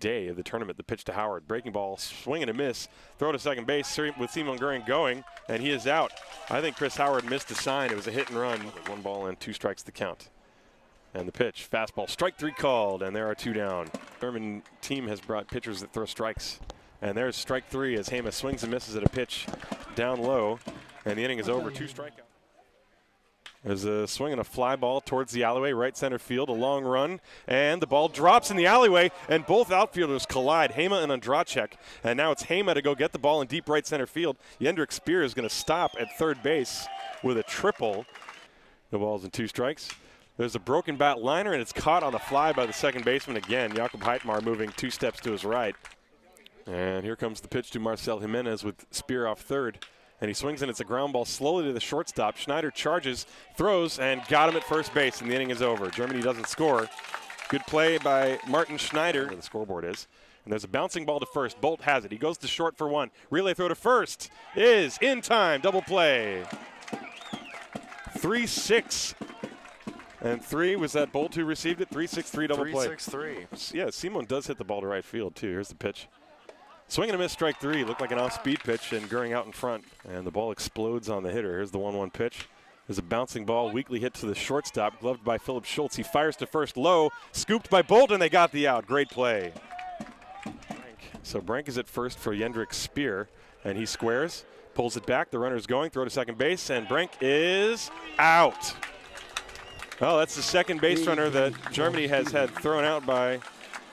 day of the tournament. The pitch to Howard. Breaking ball, swing and a miss. Throw to second base with Simon Göring going, and he is out. I think Chris Howard missed a sign. It was a hit and run. 1 ball and 2 strikes to count. And the pitch, fastball, strike 3 called, and there are 2 down. German team has brought pitchers that throw strikes. And there's strike 3 as Hema swings and misses at a pitch down low, and the inning is over. 2 strikeouts. There's a swing and a fly ball towards the alleyway, right center field, a long run, and the ball drops in the alleyway, and both outfielders collide, Hema and Ondracek. And now it's Hema to go get the ball in deep right center field. Jendrik Speer is going to stop at third base with a triple. No balls and 2 strikes. There's a broken bat liner, and it's caught on the fly by the second baseman again. Jakob Heitmar moving 2 steps to his right. And here comes the pitch to Marcel Jimenez with Speer off third. And he swings, and it's a ground ball slowly to the shortstop. Schneider charges, throws, and got him at first base, and the inning is over. Germany doesn't score. Good play by Martin Schneider, where the scoreboard is. And there's a bouncing ball to first. Bolt has it. He goes to short for 1. Relay throw to first is in time. Double play. 3-6. And 3, was that Bolt who received it? 3-6-3 double play. 3-6-3. Yeah, Simon does hit the ball to right field, too. Here's the pitch. Swing and a miss, strike 3. Looked like an off-speed pitch, and Göring out in front. And the ball explodes on the hitter. Here's the 1-1 pitch. There's a bouncing ball, weakly hit to the shortstop, gloved by Philip Schultz. He fires to first low, scooped by Bolt, and they got the out. Great play. So Brank is at first for Jendrik Speer, and he squares, pulls it back. The runner's going, throw to second base, and Brank is out. Well, that's the second base runner that Germany has had thrown out by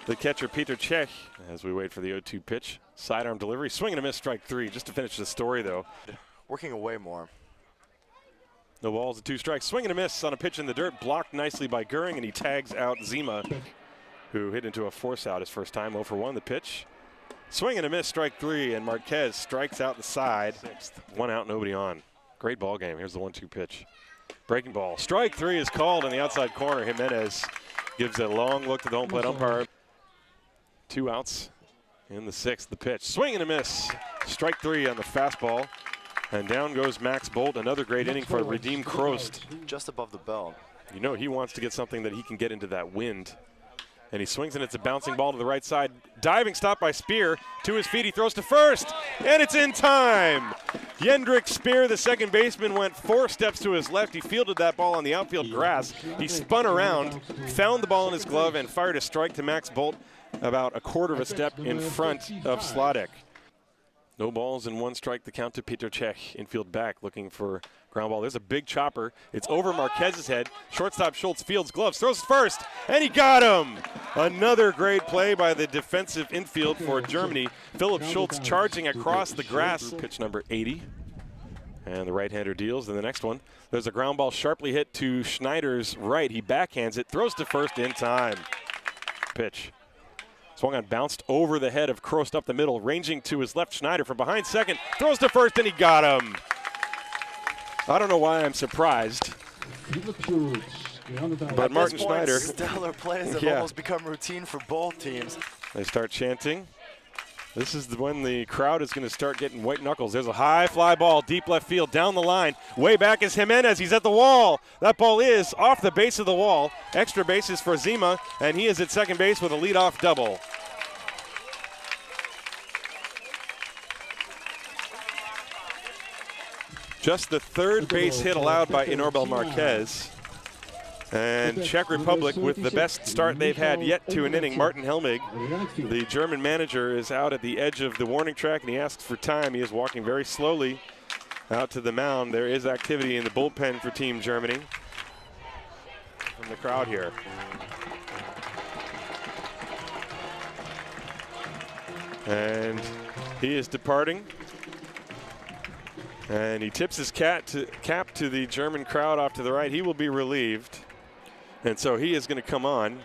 the catcher Peter Cech. As we wait for the 0-2 pitch, sidearm delivery, swing and a miss, strike 3. Just to finish the story, though. Working away more. No balls and 2 strikes. Swing and a miss on a pitch in the dirt, blocked nicely by Göring, and he tags out Zima, who hit into a force out his first time. 0 for 1. The pitch, swing and a miss, strike 3, and Marquez strikes out the side. 6th. 1 out, nobody on. Great ball game. Here's the 1-2 pitch. Breaking ball, strike 3 is called in the outside corner. Jimenez gives a long look to the home plate umpire. 2 outs in the 6th. The pitch, swing and a miss, strike 3 on the fastball, and down goes Max Bolt. Another great inning for Radim Krost. Just above the belt. You know he wants to get something that he can get into that wind. And he swings, and it's a bouncing ball to the right side. Diving stop by Speer. To his feet, he throws to first, and it's in time. Jendrik Speer, the second baseman, went 4 steps to his left. He fielded that ball on the outfield grass. He spun around, found the ball in his glove, and fired a strike to Max Bolt about a quarter of a step in front of Sladek. No balls and 1 strike, the count to Peter Cech. Infield back, looking for ground ball. There's a big chopper. It's over Marquez's head. Shortstop Schultz fields gloves, throws first, and he got him. Another great play by the defensive infield for Germany. Philip Schultz charging across the grass. Pitch number 80. And the right-hander deals. And the next one, there's a ground ball sharply hit to Schneider's right. He backhands it, throws to first in time. Pitch. Swung on, bounced over the head of Krost up the middle, ranging to his left. Schneider from behind second, throws to first, and he got him. I don't know why I'm surprised, but Martin Schneider. Stellar plays have almost become routine for both teams. They start chanting. This is when the crowd is going to start getting white knuckles. There's a high fly ball, deep left field, down the line. Way back is Jimenez. He's at the wall. That ball is off the base of the wall. Extra bases for Zima, and he is at second base with a leadoff double. Just the 3rd base hit allowed by Inorbel Marquez. And Czech Republic with the best start they've had yet to an inning. Martin Helmig, the German manager, is out at the edge of the warning track, and he asks for time. He is walking very slowly out to the mound. There is activity in the bullpen for Team Germany from the crowd here. And he is departing. And he tips his cap to the German crowd off to the right. He will be relieved. And so he is going to come on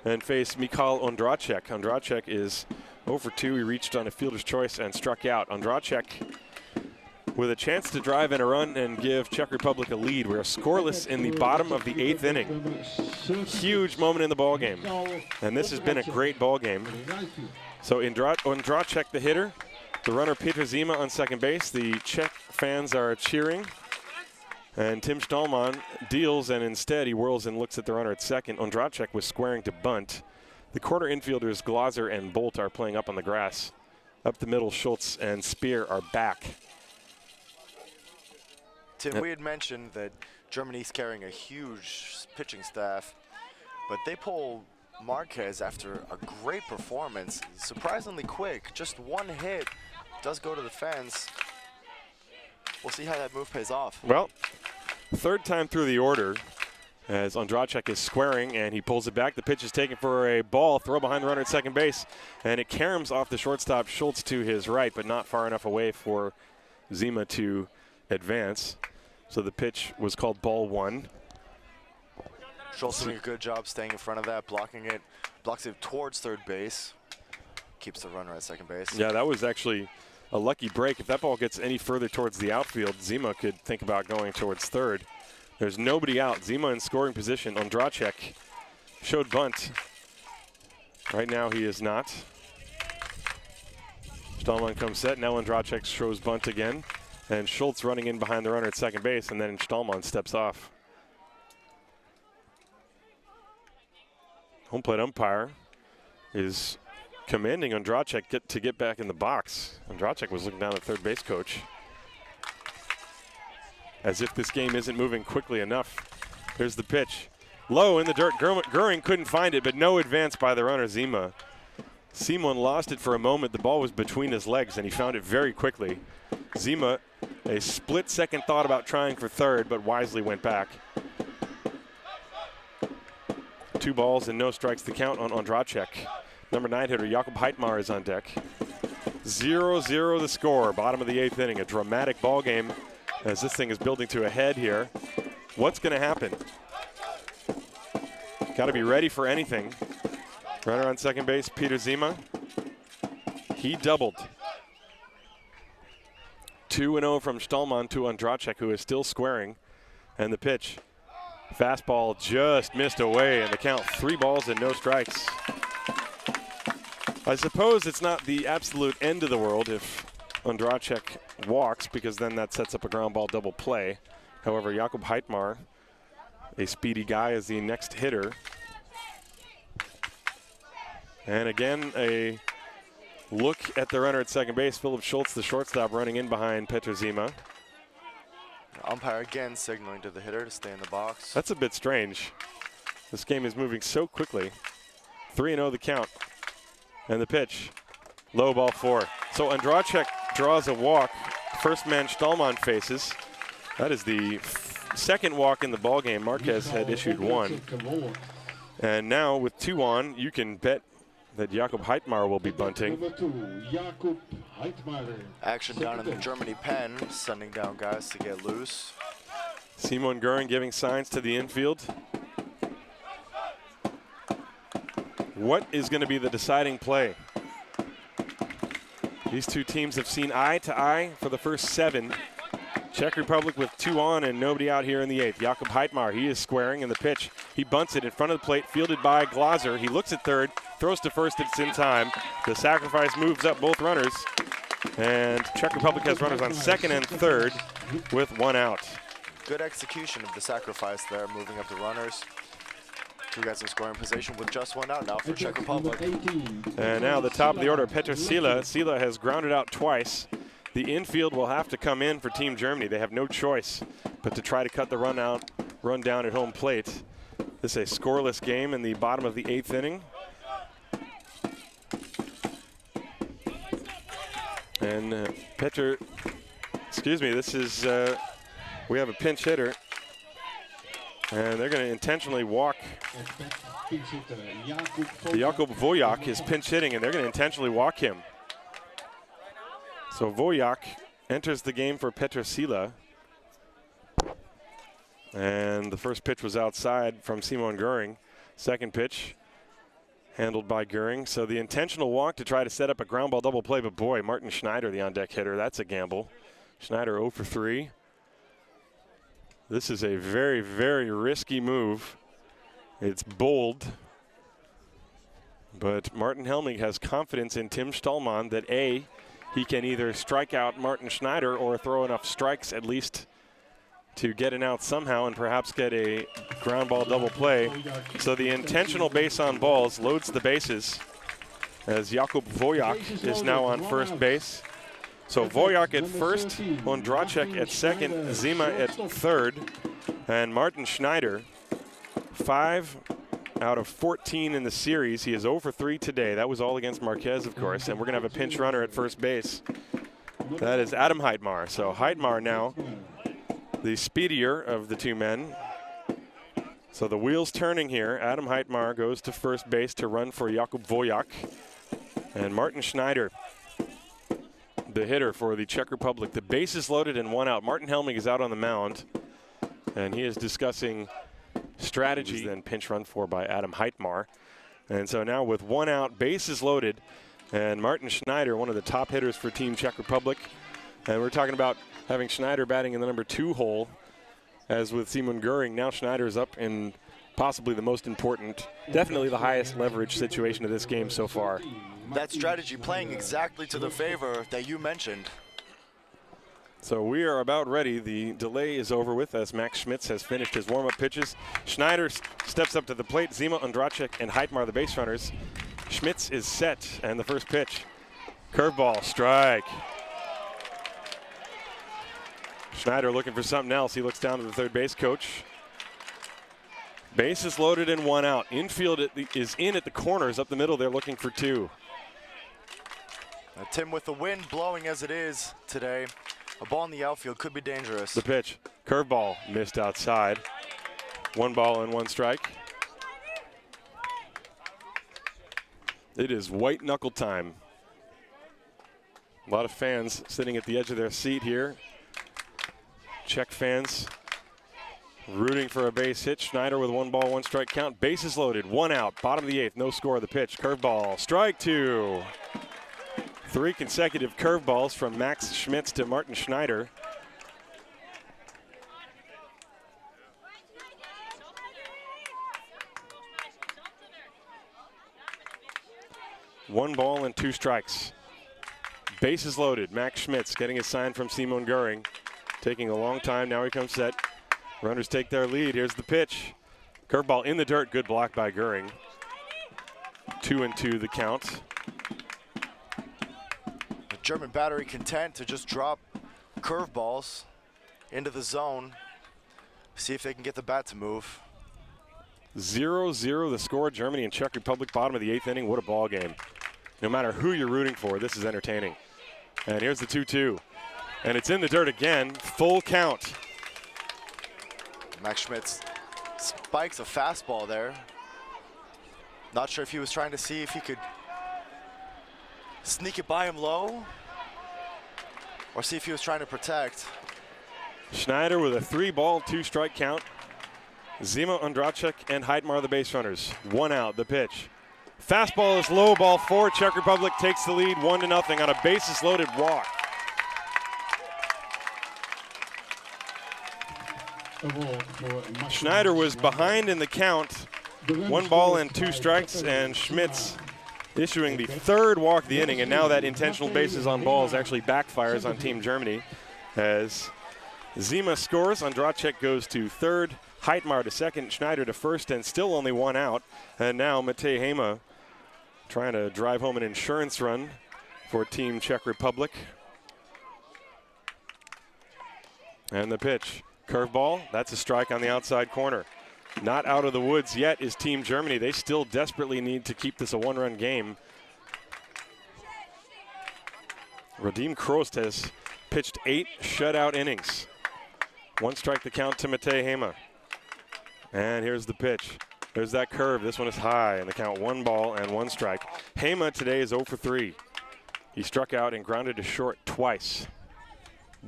and face Michal Ondracek. Ondracek is 0 for 2. He reached on a fielder's choice and struck out. Ondracek with a chance to drive in a run and give Czech Republic a lead. We're scoreless in the bottom of the 8th inning. Huge moment in the ball game. And this has been a great ball game. So Ondracek, the hitter. The runner Peter Zima on second base. The Czech fans are cheering. And Tim Stallman deals, and instead he whirls and looks at the runner at second. Ondracek was squaring to bunt. The corner infielders Glaser and Bolt are playing up on the grass. Up the middle, Schultz and Speer are back. Tim, we had mentioned that Germany's carrying a huge pitching staff, but they pull Marquez after a great performance. Surprisingly quick, just one hit does go to the fence. We'll see how that move pays off. Well, third time through the order as Ondracek is squaring and he pulls it back. The pitch is taken for a ball, throw behind the runner at second base, and it caroms off the shortstop Schultz to his right, but not far enough away for Zima to advance. So the pitch was called ball 1. Schultz doing a good job staying in front of that, blocking it, blocks it towards third base, keeps the runner at second base. Yeah, that was actually a lucky break. If that ball gets any further towards the outfield, Zima could think about going towards third. There's nobody out. Zima in scoring position. Ondracek showed bunt. Right now he is not. Stallman comes set. Now Ondracek shows bunt again. And Schultz running in behind the runner at second base, and then Stallman steps off. Home plate umpire is commanding Ondracek to get back in the box. Ondracek was looking down at third base coach, as if this game isn't moving quickly enough. Here's the pitch. Low in the dirt. Goering couldn't find it, but no advance by the runner, Zima. Simon lost it for a moment. The ball was between his legs, and he found it very quickly. Zima, a split-second thought about trying for third, but wisely went back. 2 balls and no strikes to count on Ondracek. Number 9 hitter Jakob Heitmar is on deck. 0-0 the score, bottom of the 8th inning. A dramatic ball game as this thing is building to a head here. What's going to happen? Got to be ready for anything. Runner on second base, Peter Zima. He doubled. 2-0 from Stallman to Ondracek, who is still squaring. And the pitch. Fastball just missed away, and the count 3 balls and no strikes. I suppose it's not the absolute end of the world if Ondracek walks, because then that sets up a ground ball double play. However, Jakob Heitmar, a speedy guy, is the next hitter. And again, a look at the runner at second base. Philip Schultz, the shortstop, running in behind Petr Zima. Umpire again signaling to the hitter to stay in the box. That's a bit strange. This game is moving so quickly. 3-0 the count. And the pitch. Low ball 4. So Ondracek draws a walk. First man Stallman faces. That is the second walk in the ball game. Marquez had issued 1. And now with 2 on, you can bet that Jakob Heitmar will be bunting. Action down in the Germany pen, sending down guys to get loose. Simon Goering giving signs to the infield. What is going to be the deciding play? These two teams have seen eye to eye for the first 7. Czech Republic with 2 on and nobody out here in the 8th. Jakob Heitmar, he is squaring in the pitch. He bunts it in front of the plate, fielded by Glaser. He looks at third, throws to first, it's in time. The sacrifice moves up both runners. And Czech Republic has runners on second and third with 1 out. Good execution of the sacrifice there, moving up the runners. 2 guys in scoring position with just 1 out now for Czech Republic. And now the top of the order, Petr Sila. Sila has grounded out twice. The infield will have to come in for Team Germany. They have no choice but to try to cut the run down at home plate. This is a scoreless game in the bottom of the 8th inning. And this is, we have a pinch hitter. And they're going to intentionally walk. Jakub Vojak is pinch hitting, and they're going to intentionally walk him. So Vojak enters the game for Petr Sila. And the first pitch was outside from Simon Goering. Second pitch handled by Goering. So the intentional walk to try to set up a ground ball double play. But boy, Martin Schneider, the on-deck hitter, that's a gamble. Schneider 0 for 3. This is a very, very risky move. It's bold. But Martin Helmig has confidence in Tim Stallman that A, he can either strike out Martin Schneider or throw enough strikes at least to get an out somehow and perhaps get a ground ball double play. So the intentional base on balls loads the bases as Jakub Vojak is now on first base. So Vojak at first, Ondracek at second, Zima at third, and Martin Schneider, 5 out of 14 in the series. He is 0 for 3 today. That was all against Marquez, of course, and we're going to have a pinch runner at first base. That is Adam Heitmar. So Heitmar now the speedier of the two men. So the wheels turning here. Adam Heitmar goes to first base to run for Jakub Vojak. And Martin Schneider, the hitter for the Czech Republic. The base is loaded and 1 out. Martin Helming is out on the mound, and he is discussing strategy. Then pinch run for by Adam Heitmar. And so now with 1 out, base is loaded, and Martin Schneider, one of the top hitters for Team Czech Republic. And we're talking about having Schneider batting in the number 2 hole, as with Simon Göring. Now Schneider is up in possibly the most important, definitely the highest leverage situation of this game so far. That strategy playing exactly to the favor that you mentioned. So we are about ready. The delay is over with as Max Schmidtz has finished his warm-up pitches. Schneider steps up to the plate. Zima, Ondracek, and Heitmar, the base runners. Schmidtz is set, and the first pitch. Curveball, strike. Schneider looking for something else. He looks down to the third base coach. Base is loaded and 1 out. Infield is in at the corners. Up the middle, they're looking for 2. Tim, with the wind blowing as it is today, a ball in the outfield could be dangerous. The pitch, curveball, missed outside. 1 ball and 1 strike. It is white knuckle time. A lot of fans sitting at the edge of their seat here. Czech fans rooting for a base hit. Schneider with 1 ball, 1 strike count. Bases loaded, 1 out, bottom of the 8th, no score. The pitch, curveball, strike 2. 3 consecutive curveballs from Max Schmidtz to Martin Schneider. One ball and 2 strikes. Bases loaded. Max Schmidtz getting a sign from Simon Göring. Taking a long time. Now he comes set. Runners take their lead. Here's the pitch. Curveball in the dirt. Good block by Göring. 2-2 the count. The German battery content to just drop curveballs into the zone. See if they can get the bat to move. 0-0 the score. Germany and Czech Republic, bottom of the 8th inning. What a ball game. No matter who you're rooting for, this is entertaining. And here's the 2-2. And it's in the dirt again. Full count. Max Schmidtz spikes a fastball there. Not sure if he was trying to see if he could sneak it by him low or see if he was trying to protect. Schneider with a 3 ball, 2 strike count. Zima, Ondracek, and Heitmar the base runners. 1 out, the pitch. Fastball is low, ball 4. Czech Republic takes the lead 1-0 on a bases loaded walk. Schneider was behind in the count. 1 ball and 2 strikes, and Schmidtz issuing the 3rd walk of the inning, and now that intentional bases on balls actually backfires on Team Germany as Zima scores. Ondracek goes to 3rd, Heitmar to 2nd, Schneider to 1st, and still only 1 out. And now Matej Hema trying to drive home an insurance run for Team Czech Republic. And the pitch. Curveball, that's a strike on the outside corner. Not out of the woods yet is Team Germany. They still desperately need to keep this a 1-run game. Radim Krost has pitched 8 shutout innings. 1 strike the count to Matej Hema. And here's the pitch. There's that curve. This one is high, and the count 1 ball and 1 strike. Hema today is 0 for 3. He struck out and grounded to short twice.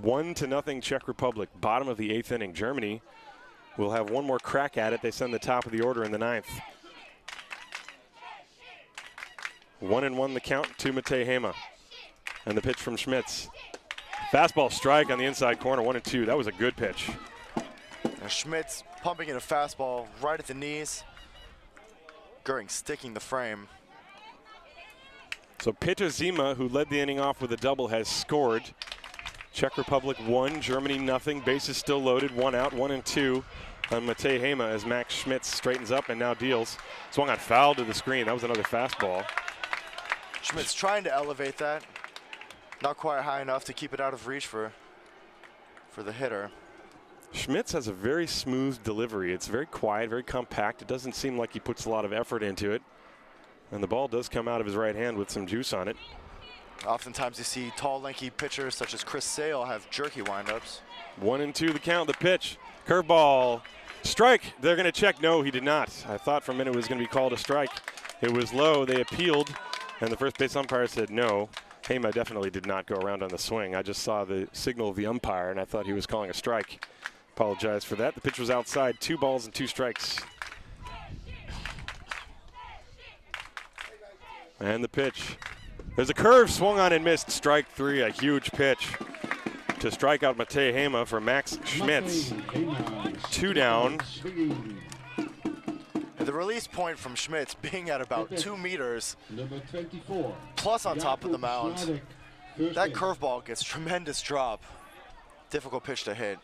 1-0 Czech Republic, bottom of the 8th inning. Germany will have 1 more crack at it. They send the top of the order in the 9th. 1-1 the count to Matej Hema. And the pitch from Schmidtz. Fastball strike on the inside corner, 1-2. That was a good pitch. Now Schmidtz pumping in a fastball right at the knees. Göring sticking the frame. So Peter Zima, who led the inning off with a double, has scored. Czech Republic 1, Germany nothing. Bases still loaded. 1 out, 1 and 2 on Matej Hema as Max Schmidtz straightens up and now deals. Swung on foul to the screen. That was another fastball. Schmidtz trying to elevate that. Not quite high enough to keep it out of reach for the hitter. Schmidtz has a very smooth delivery. It's very quiet, very compact. It doesn't seem like he puts a lot of effort into it. And the ball does come out of his right hand with some juice on it. Oftentimes you see tall, lanky pitchers such as Chris Sale have jerky windups. 1 and 2 the count, the pitch. Curveball, strike. They're going to check. No, he did not. I thought for a minute it was going to be called a strike. It was low. They appealed, and the first base umpire said no. Hema definitely did not go around on the swing. I just saw the signal of the umpire, and I thought he was calling a strike. Apologize for that. The pitch was outside. 2 balls and 2 strikes. And the pitch. There's a curve, swung on and missed. Strike 3, a huge pitch to strike out Matej Hema for Max Schmidtz. 2 down. The release point from Schmidtz being at about 2 meters, plus on top of the mound. That curveball gets tremendous drop. Difficult pitch to hit.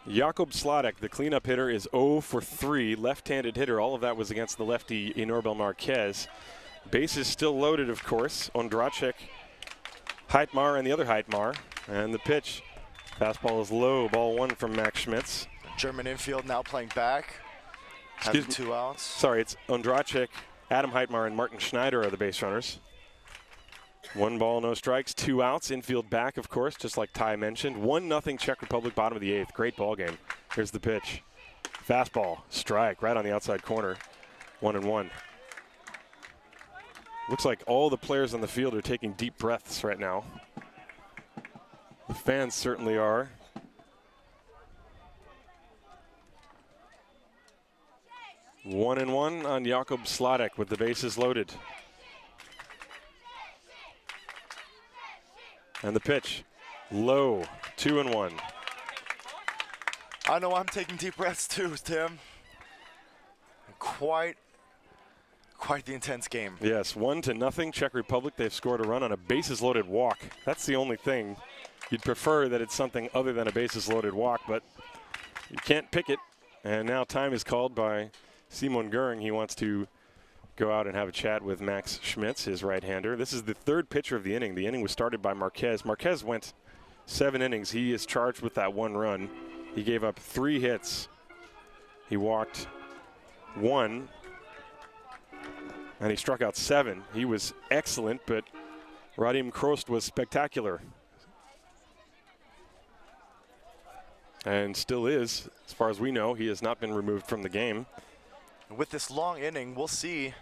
Jakub Sladek, the cleanup hitter, is 0 for 3. Left-handed hitter. All of that was against the lefty Inorbel Marquez. Bases still loaded, of course. Ondracek, Heitmar, and the other Heitmar. And the pitch. Fastball is low. Ball 1 from Max Schmidtz. German infield now playing back. Having 2 outs. Sorry, it's Ondracek, Adam Heitmar, and Martin Schneider are the base runners. 1 ball, no strikes, 2 outs. Infield back, of course, just like Ty mentioned. 1-0 Czech Republic, bottom of the 8th. Great ball game. Here's the pitch. Fastball, strike, right on the outside corner. 1-1. Looks like all the players on the field are taking deep breaths right now. The fans certainly are. One and one on Jakub Sladek with the bases loaded. And the pitch, low, 2-1. I know I'm taking deep breaths too, Tim. Quite the intense game. Yes, 1-0 Czech Republic. They've scored a run on a bases loaded walk. That's the only thing. You'd prefer that it's something other than a bases loaded walk, but you can't pick it. And now time is called by Simon Göring. He wants to go out and have a chat with Max Schmidtz, his right-hander. This is the 3rd pitcher of the inning. The inning was started by Marquez. Marquez went 7 innings. He is charged with that 1 run. He gave up 3 hits. He walked 1, and he struck out 7. He was excellent, but Radim Krost was spectacular. And still is, as far as we know. He has not been removed from the game. With this long inning, we'll see.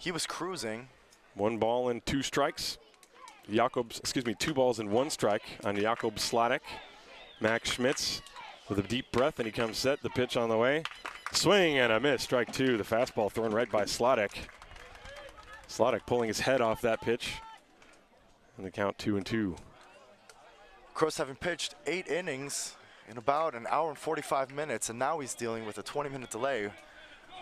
He was cruising. 1 ball and 2 strikes. 2 balls and 1 strike on Jakub Sladek. Max Schmidtz with a deep breath, and he comes set. The pitch on the way. Swing and a miss. Strike 2. The fastball thrown right by Sladek. Sladek pulling his head off that pitch. And the count 2-2. Kroos having pitched 8 innings in about an hour and 45 minutes, and now he's dealing with a 20-minute delay.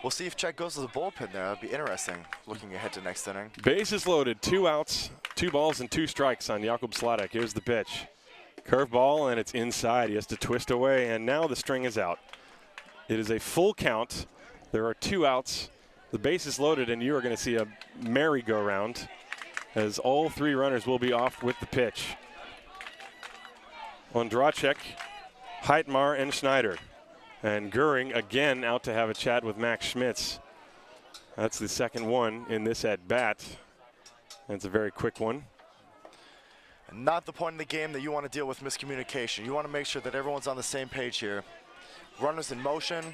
We'll see if Czech goes to the bullpen there. That'd be interesting, looking ahead to next inning. Bases loaded, 2 outs, 2 balls and 2 strikes on Jakub Sladek. Here's the pitch. Curveball, and it's inside. He has to twist away, and now the string is out. It is a full count. There are 2 outs. The base is loaded, and you are going to see a merry-go-round as all 3 runners will be off with the pitch. Ondracek, Heitmar, and Schneider. And Göring again out to have a chat with Max Schmidtz. That's the 2nd one in this at-bat. It's a very quick one. Not the point in the game that you want to deal with miscommunication. You want to make sure that everyone's on the same page here. Runners in motion.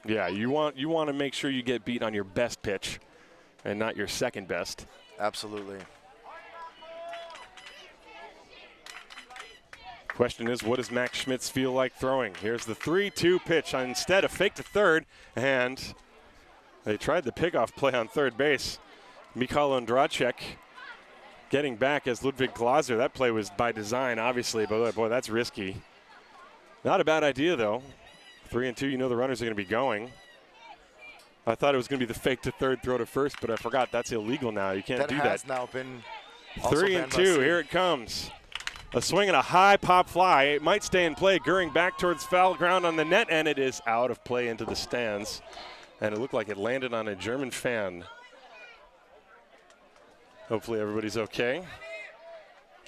Yeah, you want to make sure you get beat on your best pitch and not your second best. Absolutely. Question is, what does Max Schmidtz feel like throwing? Here's the 3-2 pitch. Instead, a fake to third, and they tried the pickoff play on third base. Michal Ondracek getting back as Ludwig Glaser. That play was by design, obviously, but boy, that's risky. Not a bad idea, though. 3-2, you know the runners are going to be going. I thought it was going to be the fake to third, throw to first, but I forgot that's illegal now. You can't do that. That has now been Also 3-2, here it comes. A swing and a high pop fly. It might stay in play. Goering back towards foul ground on the net, and it is out of play into the stands. And it looked like it landed on a German fan. Hopefully everybody's okay.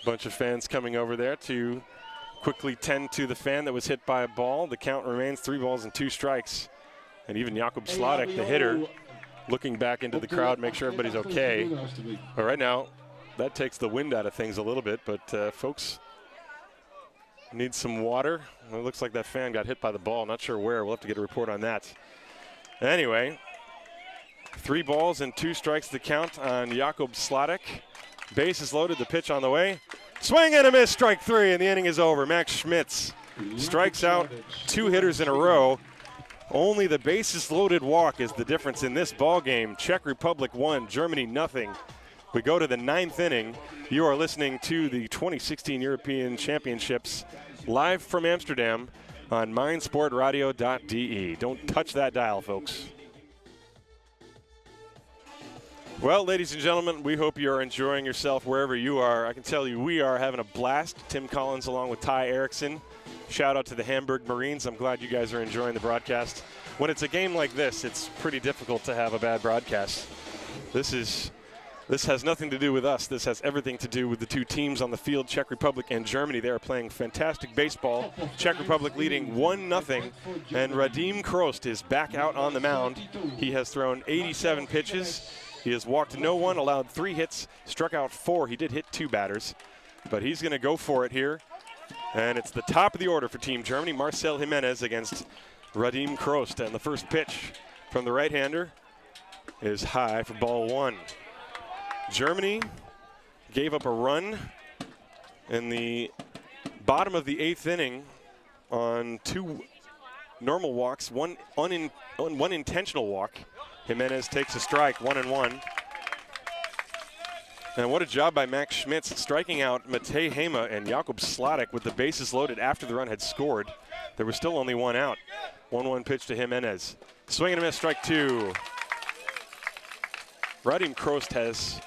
Bunch of fans coming over there to quickly tend to the fan that was hit by a ball. The count remains 3 balls and 2 strikes. And even Jakub Sladek, the hitter, looking back into the crowd, make sure everybody's okay. But right now, that takes the wind out of things a little bit, but folks need some water. It looks like that fan got hit by the ball. Not sure where. We'll have to get a report on that. Anyway, 3 balls and 2 strikes to count on Jakub Sladek. Base is loaded, the pitch on the way. Swing and a miss, strike 3, and the inning is over. Max Schmidtz strikes out 2 hitters in a row. Only the bases loaded walk is the difference in this ball game. Czech Republic 1, Germany nothing. We go to the 9th inning. You are listening to the 2016 European Championships live from Amsterdam on mindsportradio.de. Don't touch that dial, folks. Well, ladies and gentlemen, we hope you are enjoying yourself wherever you are. I can tell you we are having a blast. Tim Collins along with Ty Erickson. Shout out to the Hamburg Marines. I'm glad you guys are enjoying the broadcast. When it's a game like this, it's pretty difficult to have a bad broadcast. This has nothing to do with us. This has everything to do with the 2 teams on the field, Czech Republic and Germany. They are playing fantastic baseball. Czech Republic leading 1-0, and Radim Krost is back out on the mound. He has thrown 87 pitches. He has walked no one, allowed 3 hits, struck out 4. He did hit 2 batters, but he's going to go for it here. And it's the top of the order for Team Germany. Marcel Jimenez against Radim Krost. And the first pitch from the right-hander is high for ball 1. Germany gave up a run in the bottom of the 8th inning on 2 normal walks, one intentional walk. Jimenez takes a strike, 1-1. And what a job by Max Schmidtz striking out Matej Hema and Jakub Sladek with the bases loaded after the run had scored. There was still only 1 out. 1-1 pitch to Jimenez. Swing and a miss, strike 2. Radim Krost has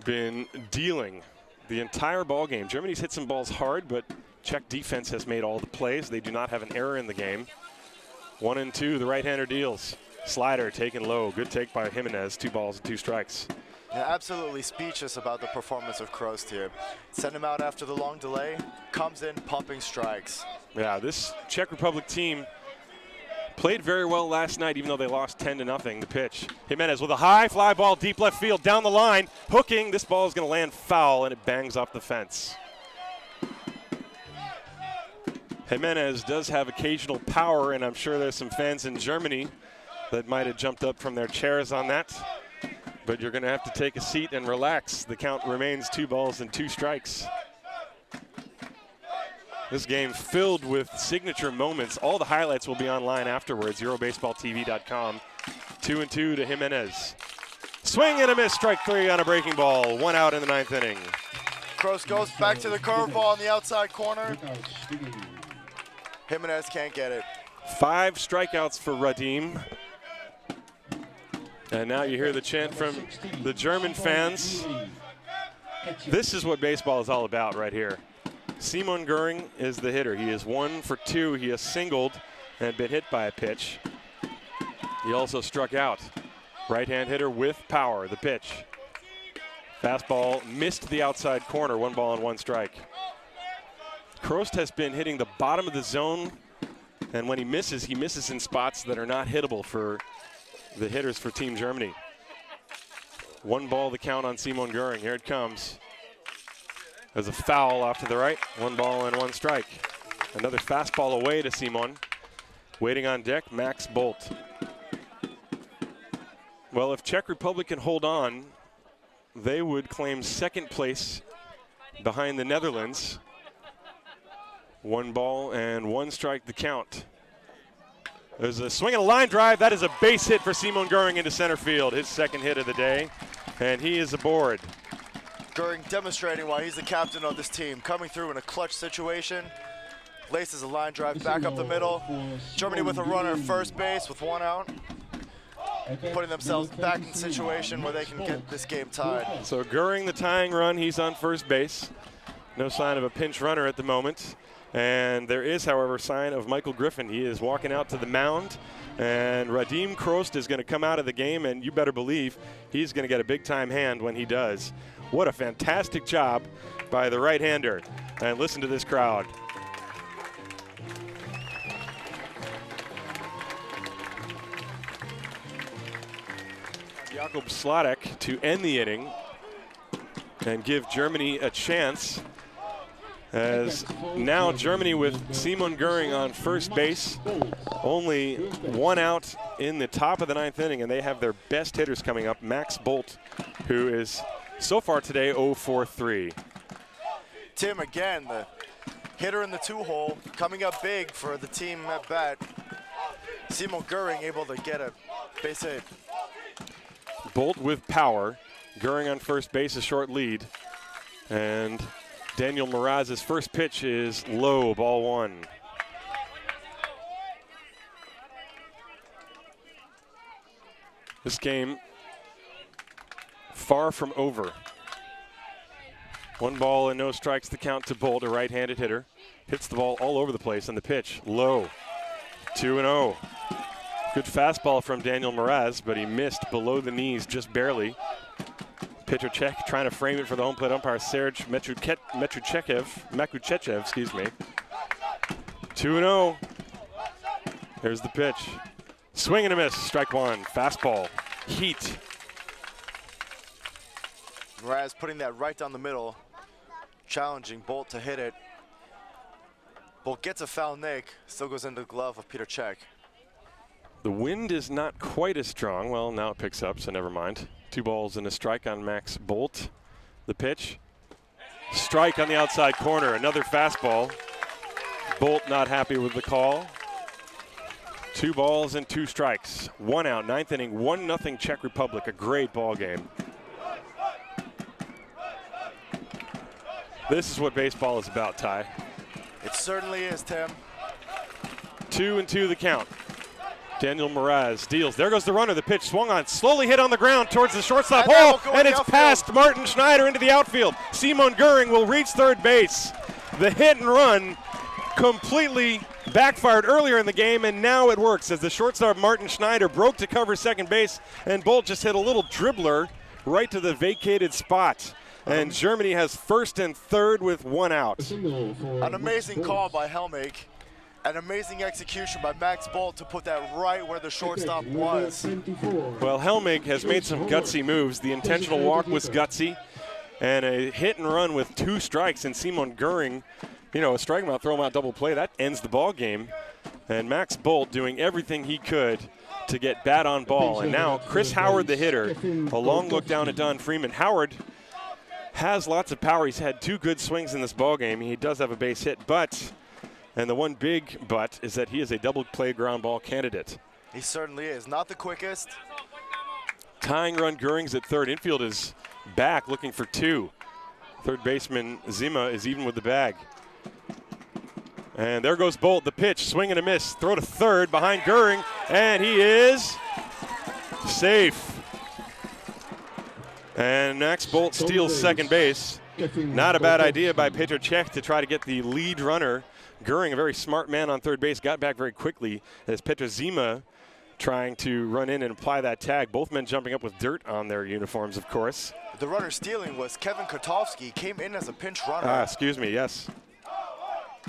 been dealing the entire ball game. Germany's hit some balls hard, but Czech defense has made all the plays. They do not have an error in the game. 1-2, the right-hander deals. Slider taken low. Good take by Jimenez. 2 balls and 2 strikes. Yeah, absolutely speechless about the performance of Krost here. Sent him out after the long delay, comes in pumping strikes. Yeah, this Czech Republic team played very well last night, even though they lost 10-0. The pitch. Jimenez with a high fly ball deep left field down the line. Hooking. This ball is going to land foul, and it bangs off the fence. Jimenez does have occasional power, and I'm sure there's some fans in Germany that might have jumped up from their chairs on that. But you're going to have to take a seat and relax. The count remains 2 balls and 2 strikes. This game filled with signature moments. All the highlights will be online afterwards, EuroBaseballTV.com. 2-2 to Jimenez. Swing and a miss, strike 3 on a breaking ball. 1 out in the 9th inning. Krost goes back to the curveball on the outside corner. Jimenez can't get it. 5 strikeouts for Radim. And now you hear the chant from the German fans. This is what baseball is all about right here. Simon Goering is the hitter. He is 1 for 2. He has singled and been hit by a pitch. He also struck out. Right-hand hitter with power. The pitch. Fastball missed the outside corner. 1 ball and 1 strike. Krost has been hitting the bottom of the zone, and when he misses in spots that are not hittable for the hitters for Team Germany. 1 ball the count on Simon Goering. Here it comes. There's a foul off to the right. 1 ball and 1 strike. Another fastball away to Simon. Waiting on deck, Max Bolt. Well, if Czech Republic can hold on, they would claim 2nd place behind the Netherlands. 1 ball and 1 strike the count. There's a swing and a line drive. That is a base hit for Simon Goering into center field. His 2nd hit of the day, and he is aboard. Goering demonstrating why he's the captain of this team, coming through in a clutch situation. Laces a line drive back up the middle. Germany with a runner at first base with 1 out. putting themselves back in a situation where they can get this game tied. So Goering, the tying run, he's on first base. No sign of a pinch runner at the moment. And there is, however, sign of Michael Griffin. He is walking out to the mound. And Radim Krost is going to come out of the game, and you better believe he's going to get a big-time hand when he does. What a fantastic job by the right-hander. And listen to this crowd. Jakob Sladek to end the inning and give Germany a chance. As now Germany with Simon Goering on first base. Only one out in the top of the ninth inning, and they have their best hitters coming up. Max Bolt, who is so far today 0-for-3. Tim, again, the hitter in the two-hole, coming up big for the team at bat. Simon Goering able to get a base hit. Bolt with power. Goering on first base, a short lead. And Daniel Mraz's first pitch is low, ball one. This game far from over. 1 ball and no strikes the count to Bolt, a right-handed hitter. Hits the ball all over the place, and the pitch low. 2-0. Good fastball from Daniel Mraz, but he missed below the knees just barely. Pitcher Czech trying to frame it for the home plate umpire, Serge Makuchechev, excuse me. 2-0. Here's the pitch. Swing and a miss, strike one, fastball, heat. Mraz putting that right down the middle, challenging Bolt to hit it. Bolt gets a foul nick, still goes into the glove of Peter Czech. The wind is not quite as strong. Well, now it picks up, so never mind. 2 balls and a strike on Max Bolt. The pitch. Strike on the outside corner. Another fastball. Bolt not happy with the call. 2 balls and 2 strikes. 1 out, ninth inning, 1-0 Czech Republic. A great ball game. This is what baseball is about, Ty. It certainly is, Tim. 2-2 the count. Daniel Mraz deals. There goes the runner. The pitch swung on, slowly hit on the ground towards the shortstop hole, and it's past Martin Schneider into the outfield. Simon Goering will reach third base. The hit and run completely backfired earlier in the game, and now it works as the shortstop Martin Schneider broke to cover second base, and Bolt just hit a little dribbler right to the vacated spot. And Germany has first and third with 1 out. An amazing call by Helmig. An amazing execution by Max Bolt to put that right where the shortstop was. Well, Helmig has made some gutsy moves. The intentional walk was gutsy, and a hit and run with 2 strikes. And Simon Goering, you know, a strike him out, throw him out, double play, that ends the ball game. And Max Bolt doing everything he could to get bat on ball. And now Chris Howard, the hitter, a long look down at Don Freeman. Howard has lots of power. He's had 2 good swings in this ball game. He does have a base hit, but. And the one big but is that he is a double play ground ball candidate. He certainly is. Not the quickest. Tying run, Goering's at third. Infield is back looking for 2. Third baseman Zima is even with the bag. And there goes Bolt. The pitch, swing and a miss. Throw to third behind Goering, and he is safe. And Max Bolt steals second base. Not a bad idea by Petr Cech to try to get the lead runner. Goering, a very smart man on third base, got back very quickly as Petr Zima trying to run in and apply that tag. Both men jumping up with dirt on their uniforms, of course. The runner stealing was Kevin Kotowski, came in as a pinch runner. Excuse me, yes.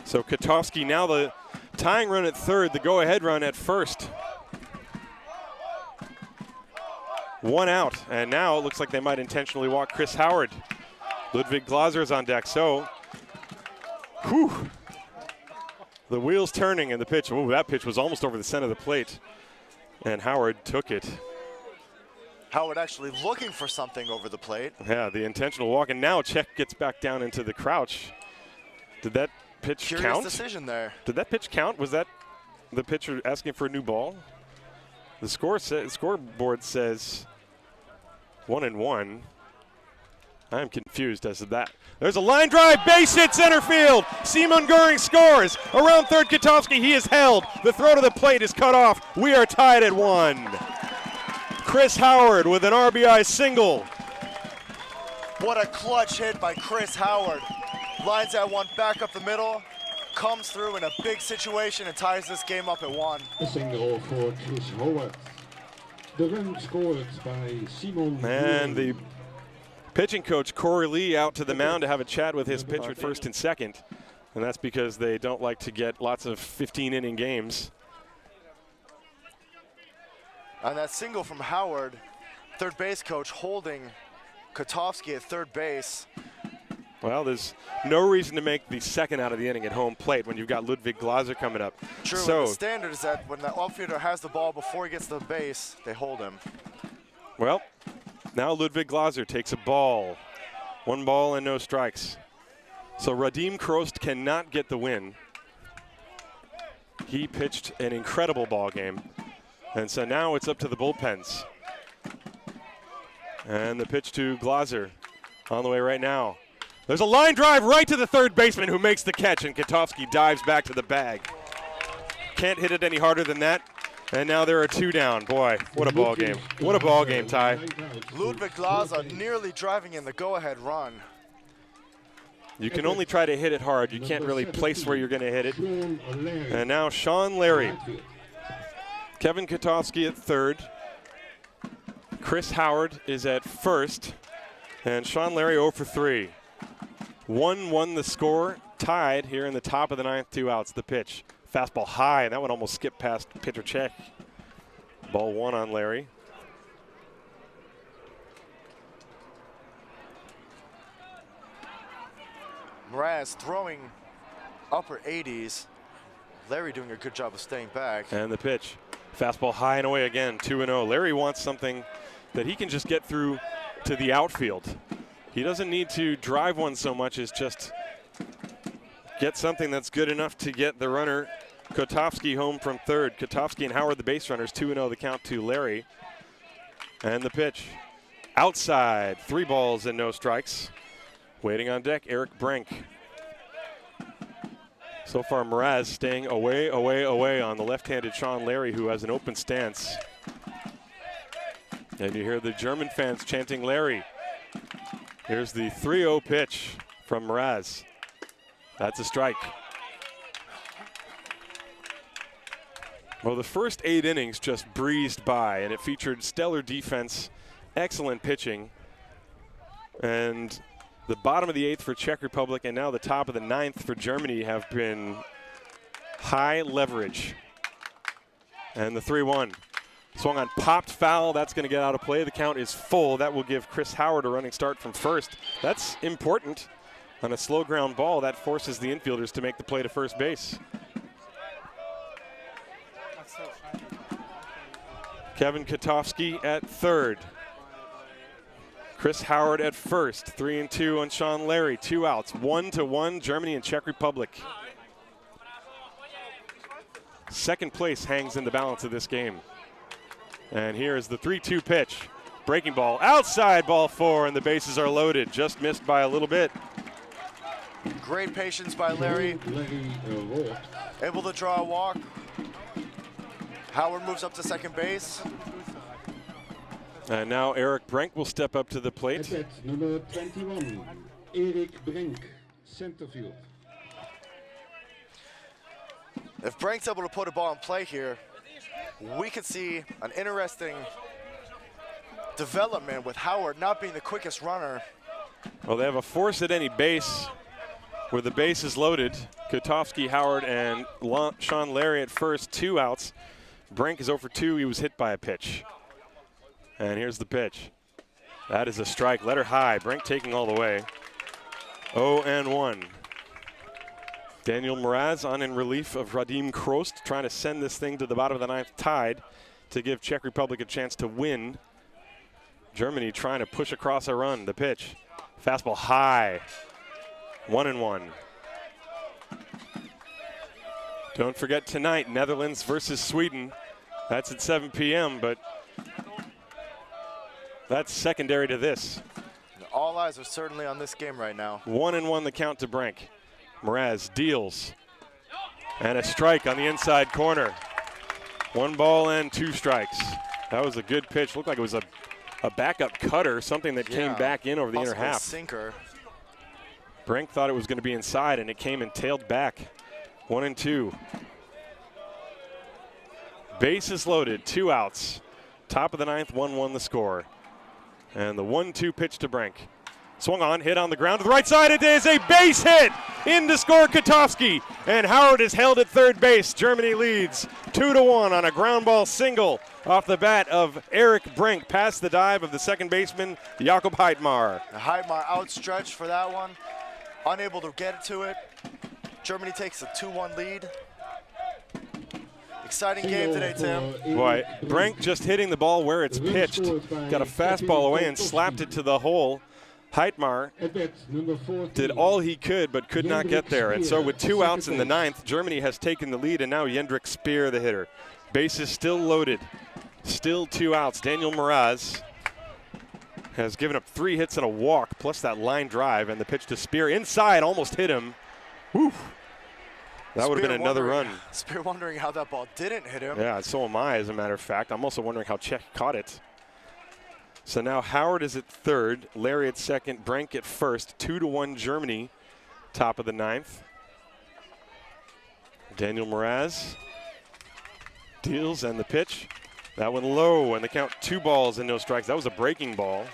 So Kotowski now the tying run at third, the go-ahead run at first. 1 out, and now it looks like they might intentionally walk Chris Howard. Ludwig Glaser is on deck, so whew. The wheels turning and the pitch. Ooh, that pitch was almost over the center of the plate. And Howard took it. Howard actually looking for something over the plate. Yeah, the intentional walk. And now Cech gets back down into the crouch. Did that pitch count? Curious decision there. Did that pitch count? Was that the pitcher asking for a new ball? The scoreboard says 1-1. I am confused as to that. There's a line drive, base hit center field. Simon Goering scores. Around third, Kotowski, he is held. The throw to the plate is cut off. We are tied at 1. Chris Howard with an RBI single. What a clutch hit by Chris Howard. Lines that one back up the middle, comes through in a big situation and ties this game up at 1. A single for Chris Howard. The run scored by Simon. And the pitching coach, Corey Lee, out to the mound to have a chat with his pitcher at first and second. And that's because they don't like to get lots of 15-inning games. On that single from Howard, third base coach holding Kotovsky at third base. Well, there's no reason to make the second out of the inning at home plate when you've got Ludwig Glaser coming up. True, so, and the standard is that when the outfielder has the ball before he gets to the base, they hold him. Well, now Ludwig Glaser takes a ball. 1 ball and no strikes. So Radim Krost cannot get the win. He pitched an incredible ball game. And so now it's up to the bullpens. And the pitch to Glaser on the way right now. There's a line drive right to the third baseman who makes the catch, and Kotovsky dives back to the bag. Can't hit it any harder than that. And now there are 2 down. Boy, what a ball game. What a ball game, Ty. Ludwig Glaser nearly driving in the go-ahead run. You can only try to hit it hard. You can't really place where you're going to hit it. And now Sean Larry. Kevin Kotovsky at third. Chris Howard is at first. And Sean Larry 0 for 3. 1-1 the score. Tied here in the top of the 9th, 2 outs. The pitch. Fastball high, and that one almost skipped past pitcher Czech. Ball 1 on Larry. Mraz throwing upper 80s. Larry doing a good job of staying back. And the pitch. Fastball high and away again, 2-0. Larry wants something that he can just get through to the outfield. He doesn't need to drive one so much as just get something that's good enough to get the runner Kotovsky home from third. Kotovsky and Howard the base runners, 2-0 the count to Larry. And the pitch. Outside, 3 balls and no strikes. Waiting on deck, Eric Brink. So far, Mraz staying away on the left-handed Sean Larry, who has an open stance. And you hear the German fans chanting Larry. Here's the 3-0 pitch from Mraz. That's a strike. Well, the first 8 innings just breezed by, and it featured stellar defense, excellent pitching, and the bottom of the 8th for Czech Republic and now the top of the 9th for Germany have been high leverage. And the 3-1. Swung on, popped foul. That's going to get out of play. The count is full. That will give Chris Howard a running start from first. That's important. On a slow ground ball, that forces the infielders to make the play to first base. Kevin Kotovsky at third. Chris Howard at first. 3-2 on Sean Larry. 2 outs. 1-1, Germany and Czech Republic. Second place hangs in the balance of this game. And here is the 3-2 pitch. Breaking ball. Outside, ball 4, and the bases are loaded. Just missed by a little bit. Great patience by Larry. Able to draw a walk. Howard moves up to second base. And now Eric Brink will step up to the plate. Number 21, Eric Brink, center field. If Brink's able to put a ball in play here, we could see an interesting development with Howard not being the quickest runner. Well, they have a force at any base where the base is loaded. Kotovsky, Howard, and Sean Larry at first, 2 outs. Brink is 0 for 2. He was hit by a pitch. And here's the pitch. That is a strike. Letter high. Brink taking all the way. 0-1. Daniel Mraz on in relief of Radim Krost, trying to send this thing to the bottom of the 9th tied to give Czech Republic a chance to win. Germany trying to push across a run. The pitch. Fastball high. 1-1. Don't forget tonight, Netherlands versus Sweden. That's at 7 p.m., but that's secondary to this. All eyes are certainly on this game right now. 1-1 the count to Brink. Mraz deals. And a strike on the inside corner. 1 ball and 2 strikes. That was a good pitch. Looked like it was a backup cutter, something that came back in over the inner half. Sinker. Brink thought it was going to be inside, and it came and tailed back. 1-2. Bases loaded, 2 outs. Top of the 9th, 1-1 the score. And the 1-2 pitch to Brink. Swung on, hit on the ground to the right side. It is a base hit in to score Katowski. And Howard is held at third base. Germany leads 2-1 on a ground ball single off the bat of Eric Brink past the dive of the second baseman, Jakob Heidmar. Heidmar outstretched for that one. Unable to get to it. Germany takes a 2-1 lead. Exciting game today, Tim. Boy, Brink just hitting the ball where it's pitched. Got a fastball away and slapped it to the hole. Heidmar did all he could but could not get there. And so with 2 outs in the 9th, Germany has taken the lead, and now Jendrik Speer, the hitter. Bases still loaded. Still 2 outs. Daniel Mraz has given up 3 hits and a walk, plus that line drive, and the pitch to Speer inside almost hit him. Whew. That would have been another run. Speer wondering how that ball didn't hit him. Yeah, so am I, as a matter of fact. I'm also wondering how Czech caught it. So now Howard is at third, Larry at second, Brink at first. 2-1 Germany, top of the 9th. Daniel Mraz deals, and the pitch. That one low, and the count 2 balls and no strikes. That was a breaking ball.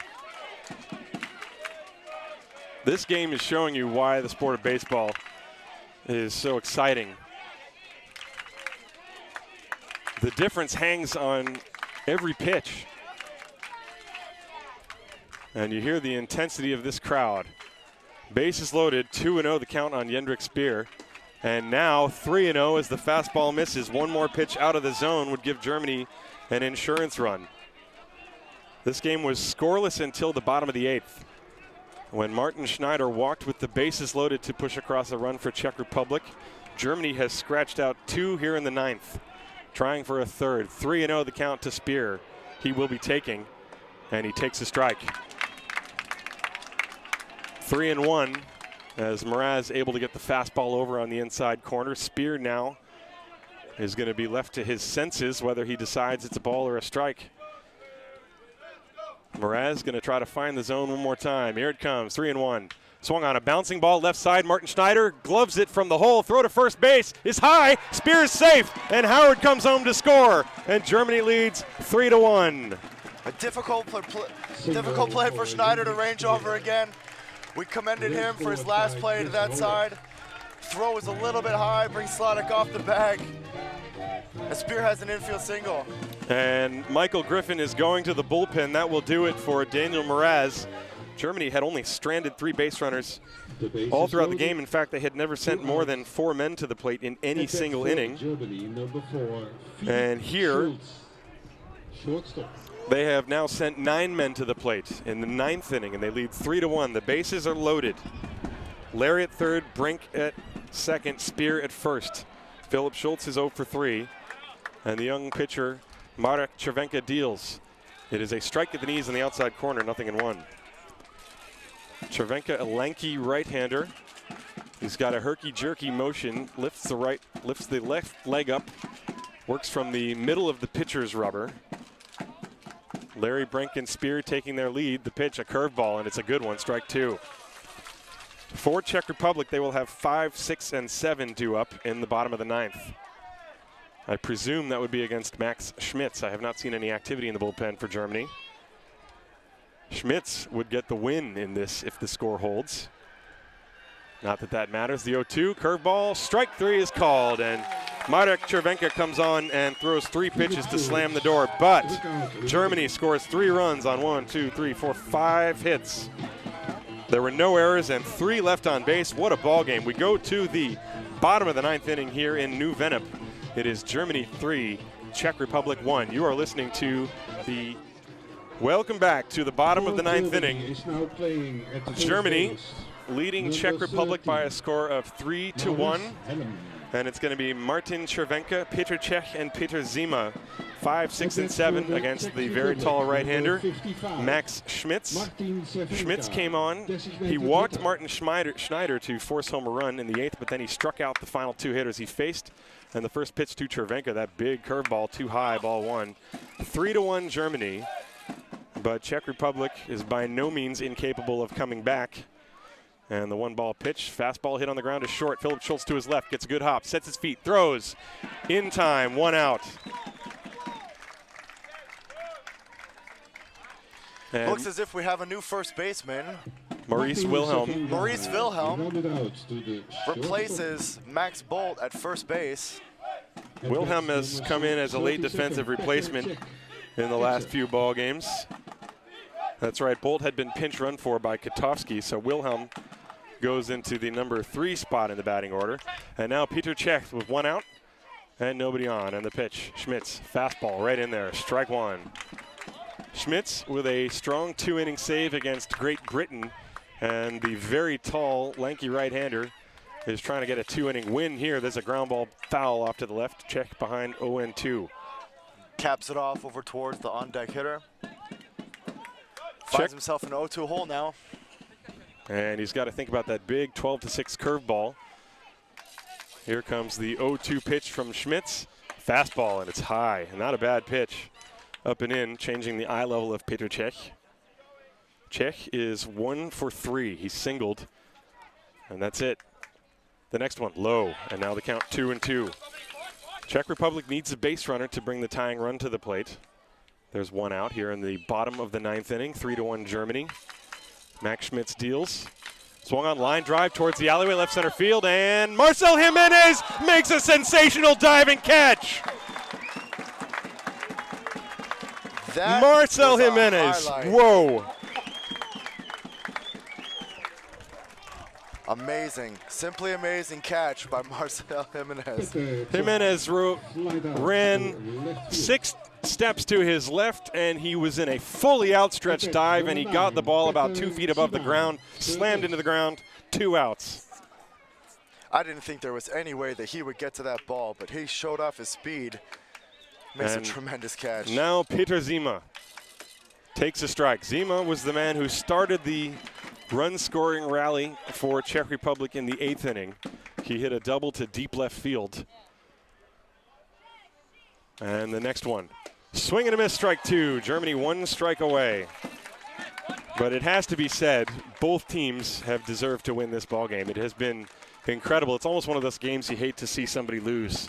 This game is showing you why the sport of baseball is so exciting. The difference hangs on every pitch. And you hear the intensity of this crowd. Bases loaded, 2-0 the count on Jendrik Speer. And now 3-0 as the fastball misses. One more pitch out of the zone would give Germany an insurance run. This game was scoreless until the bottom of the 8th, when Martin Schneider walked with the bases loaded to push across a run for Czech Republic. Germany has scratched out 2 here in the 9th, trying for a third. 3-0 the count to Speer. He will be taking, and he takes a strike. 3-1 as Mraz able to get the fastball over on the inside corner. Speer now is going to be left to his senses whether he decides it's a ball or a strike. Mraz going to try to find the zone one more time. Here it comes, 3-1. Swung on a bouncing ball left side. Martin Schneider gloves it from the hole. Throw to first base is high. Speer is safe, and Howard comes home to score. And Germany leads 3-1. A difficult play for Schneider to range over again. We commended him for his last play to that side. Throw is a little bit high, brings Sladek off the bag. And Speer has an infield single. And Michael Griffin is going to the bullpen. That will do it for Daniel Mraz. Germany had only stranded 3 base runners all throughout the game. In fact, they had never sent more than 4 men to the plate in any single inning. And here, they have now sent 9 men to the plate in the 9th inning, and they lead 3-1. The bases are loaded. Larry at third, Brink at second, Speer at first. Philip Schultz is 0 for 3, and the young pitcher Marek Cervenka deals. It is a strike at the knees in the outside corner, 0-1. Cervenka, a lanky right-hander. He's got a herky-jerky motion, lifts the left leg up, works from the middle of the pitcher's rubber. Larry, Brink, and Speer taking their lead. The pitch, a curveball, and it's a good one, strike 2. For Czech Republic, they will have 5, 6, and 7 due up in the bottom of the 9th. I presume that would be against Max Schmidtz. I have not seen any activity in the bullpen for Germany. Schmidtz would get the win in this if the score holds. Not that that matters. The 0-2, curveball, strike 3 is called, and Marek Cervenka comes on and throws 3 pitches to slam the door, but Germany scores 3 runs on 1, 2, 3, 4, 5 hits. There were no errors and 3 left on base. What a ball game. We go to the bottom of the 9th inning here in New Vennep. It is Germany 3, Czech Republic 1. You are listening to the welcome back to the bottom of the 9th inning. Germany leading Czech Republic by a score of 3-1. And it's going to be Martin Červenka, Petr Čech, and Petr Zima. 5, 6, and 7 against the very tall right-hander, Max Schmidtz. Schmidtz came on. He walked Martin Schneider to force home a run in the 8th, but then he struck out the final 2 hitters he faced. And the first pitch to Červenka, that big curveball, too high, ball 1. 3-1 Germany, but Czech Republic is by no means incapable of coming back. And the 1-ball pitch, fastball hit on the ground is short. Philip Schultz to his left, gets a good hop, sets his feet, throws, in time, 1 out. And looks as if we have a new first baseman. Maurice Wilhelm. Maurice Wilhelm replaces Max Bolt at first base. Wilhelm has come in as a late defensive replacement in the last few ball games. That's right, Bolt had been pinch run for by Katowski, so Wilhelm goes into the number 3 spot in the batting order. And now Petr Čech with 1 out and nobody on. And the pitch, Schmidtz, fastball right in there, strike 1. Schmidtz with a strong 2-inning save against Great Britain, and the very tall, lanky right-hander is trying to get a 2-inning win here. There's a ground ball foul off to the left. Czech behind 0-2. Caps it off over towards the on-deck hitter. Finds himself an 0-2 hole now. And he's got to think about that big 12-6 curveball. Here comes the 0-2 pitch from Schmidtz. Fastball, and it's high. Not a bad pitch. Up and in, changing the eye level of Petr Čech. Čech is 1 for 3. He's singled, and that's it. The next one, low, and now the count 2-2. Czech Republic needs a base runner to bring the tying run to the plate. There's 1 out here in the bottom of the 9th inning, 3-1 Germany. Max Schmidtz deals. Swung on line drive towards the alleyway, left center field, and Marcel Jimenez makes a sensational diving catch. Marcel Jimenez, whoa. Amazing, simply amazing catch by Marcel Jimenez. Jimenez ran 6 steps to his left, and he was in a fully outstretched dive, and he got the ball about 2 feet above the ground, slammed into the ground, 2 outs. I didn't think there was any way that he would get to that ball, but he showed off his speed. Makes a tremendous catch. Now Petr Zima takes a strike. Zima was the man who started the run-scoring rally for Czech Republic in the 8th inning. He hit a double to deep left field. And the next one, swing and a miss, strike 2. Germany 1 strike away. But it has to be said, both teams have deserved to win this ball game. It has been incredible. It's almost one of those games you hate to see somebody lose.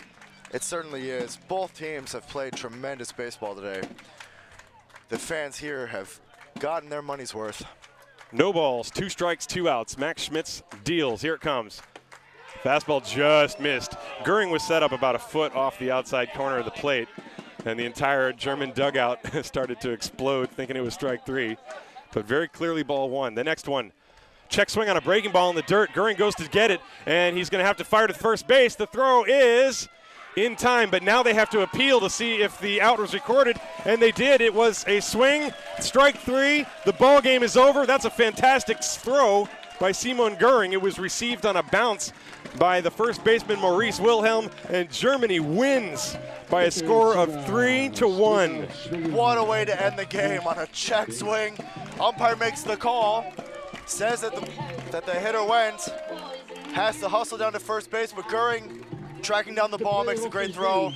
It certainly is. Both teams have played tremendous baseball today. The fans here have gotten their money's worth. No balls, 2 strikes, 2 outs. Max Schmidtz deals. Here it comes. Fastball just missed. Goering was set up about a foot off the outside corner of the plate, and the entire German dugout started to explode, thinking it was strike 3. But very clearly ball 1. The next one, check swing on a breaking ball in the dirt. Goering goes to get it, and he's going to have to fire to first base. The throw is in time, but now they have to appeal to see if the out was recorded, and they did. It was a swing, strike 3. The ball game is over. That's a fantastic throw by Simon Goering. It was received on a bounce by the first baseman Maurice Wilhelm, and Germany wins by a score of 3-1. What a way to end the game on a check swing. Umpire makes the call, says that the hitter went, has to hustle down to first base, but Goering tracking down the ball, makes a great throw.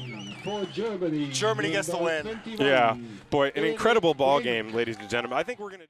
Germany gets the win. Yeah, boy, an incredible ball game, ladies and gentlemen. I think we're going to